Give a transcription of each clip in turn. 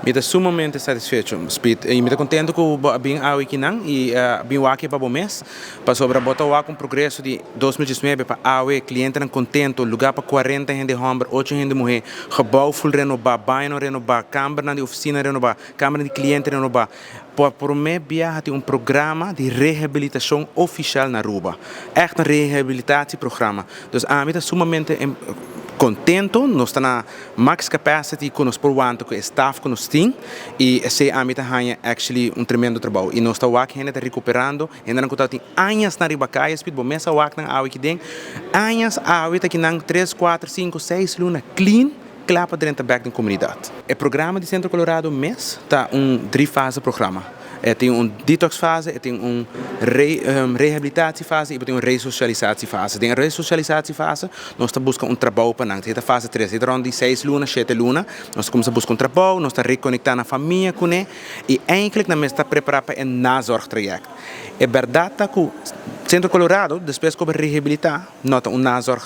Me está sumamente satisfecho, Speed. E me está contente com o bem ao aqui não e bem o aqui para o mês. Para sobre botar o aqui progresso de 2019 para ao cliente não contente, lugar para 40 gente homem, 8 gente mulher, gebouw full renovar, banho renovar, câmara de oficina renovar, câmara de cliente renovar. Por mim, Bia tem programa de reabilitação oficial na Aruba. Echt reabilitatieprogramma. Dus a mim está sumamente contento, nós estamos na max capacity com os provanto que o staff que nós temos e esse âmbito é actually tremendo trabalho e nós estamos aqui ainda recuperando, ainda não tem anos na ribacaia, speed bom mês ao aqui na aqui dentro, anos aqui na 3, 4, 5, 6 luna clean clapa dentro da back da comunidade. O programa de Centro Colorado mês está 3 fase programa. Tem detox fase, tem reabilitatie fase e tem resocializatie fase. Tem resocializatie fase, nós estamos buscando trabalho para nós. Esta fase 3, esta ronde 6 lunas, 7 lunas, nós começamos a buscar trabalho, nós estamos reconectando a família com ele e eigenlijk nós estamos preparados para nazorg traject. É verdade que o Centro Colorado, depois que reabilitar, nota nazorg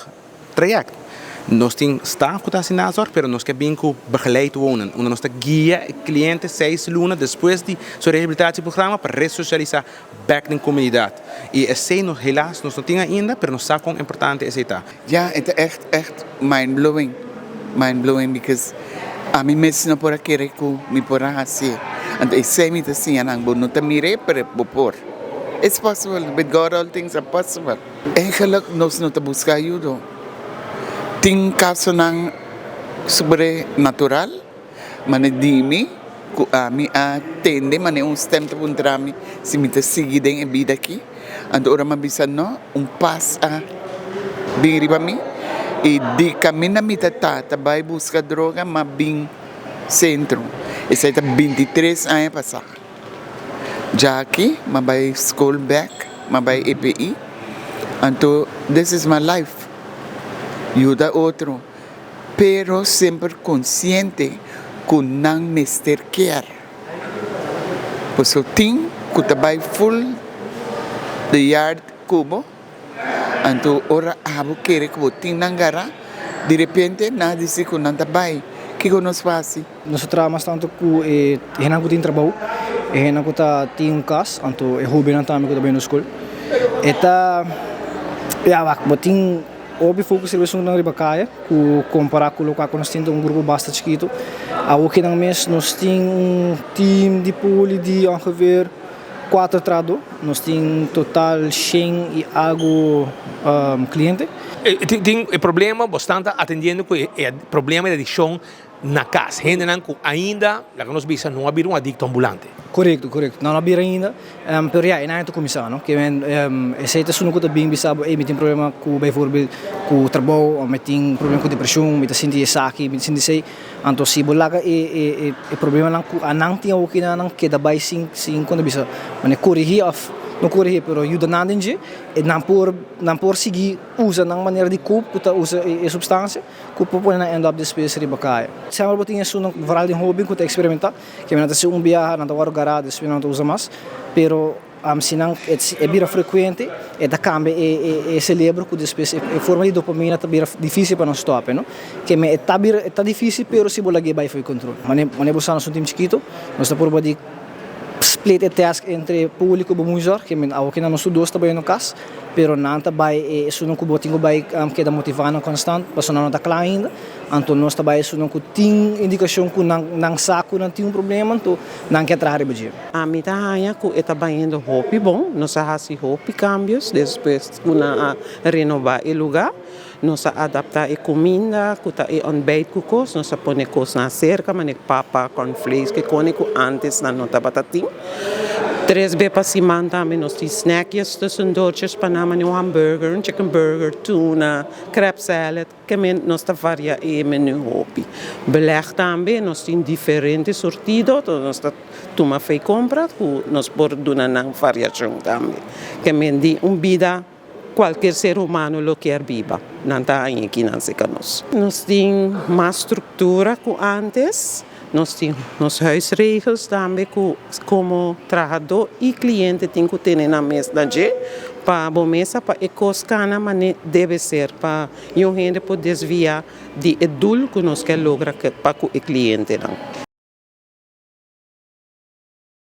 traject. Nós temos staff que está assim na zorg, mas nós queremos begeleid wonen. Nós guia clientes 6 lunas depois de seu reabilitatieprogramma para ressocializar back na comunidade. E assim, helaas, nós não temos ainda, mas nós sabemos quão importante é isso. Ja, het is echt mind-blowing. Mind-blowing, because a mim mesmo não por aqui que me por assim. And I say me assim, anang não te mire para por. It's possible. With God, all things are possible. Eigenlijk, nós não te buscar ajuda. Ting kaso ng sobrenatural, manedimi, ku ami tende mane stem te puntrami, si mita sige deng ebida ki, ando ora mabisan no, pas biri mi, e di kami na mita tabay busca droga mabing sentro, isa ita 23 anos pasak. Jackie, mabay school back, mabay EPI, anto this is my life. Ayuda outro, pero sempre consciente que não mister quer. Pois eu tenho que trabalhar full de yard cubo, então ora abo querer que eu tenho nangara, de repente nada disse que não trabalha. Que nos faz? Nós trabalhamos tanto com henang kutin trabalho, henang kuta ting kas, então é hobby não também kuta bem no school. Eta ya wak boting Obi fokus serviço na ribacaia, comparar com o local que nós temos grupo bastante chiquito. Aqui na mês nós temos team de poli de ongeveer 4 trado. Nós temos total 100 e algo cliente. Tem problema bastante atendendo com o problema de adicção na casa. Gente ainda, lá que nós vimos, não havia adicto ambulante. Correto. Não havia ainda, pero ja, in eind commissar, que esse é só que bem bisabo, tem problema com, bijvoorbeeld, com o trabalho, met tem problema com depressão, met sinti saki, met sinti sei, então se bolaga e problema não com anang tinha o que não que da bai sim quando bisa, mas corrigir of não corrigir, pero ajuda nada em e não por seguir usa na maneira de cup, que usa a substância, que pode na end up despesa ribacaia. Se agora botinha isso no varal de hobby que experimentar, que não tá viajar, não tá agora garado, não usa mais, pero se não é bira frequente, é da cambia e celebro que despesa é forma de dopamina tá bira difícil para nós stop, não? Que me tá difícil, pero se bolagi vai foi controle. Mas buscando um time chiquito, nós tá por body split a task entre público e musor, que aqui não sou dois também no caso, pero não também é não cubotinho vai que dá motivando constante, para não tá claro ainda, então nós também é não que tem indicação que não saco não tem problema, então não quer trazer bem. A mim tá aí que está baindo hobby bom, nós fazemos hobby cambios, depois na renovar o lugar. Nós adaptar a comida, que on bait kukos, nós põe coisas na cerca, mas papa, cornflakes, que cônico antes na nota batatim. 3 vezes por semana também nós temos snacks, tussendoortjes, panama, um hamburger, um chicken burger, tuna, crab salad, que nós tá varia e menu hobby. Beleg também, nós temos diferentes sortidos, nós tá toma fei compra, nós por dona na variação também. Que de vida qualquer ser humano lo quer viva, não está aqui não se conosco. Nós temos mais estrutura que antes, nós temos nos huisregels também como trabalhador e cliente tem que ter na mesa para a mesa para ecoscana, mas deve ser para a gente poder desviar de edul que nós quer lograr para o cliente não.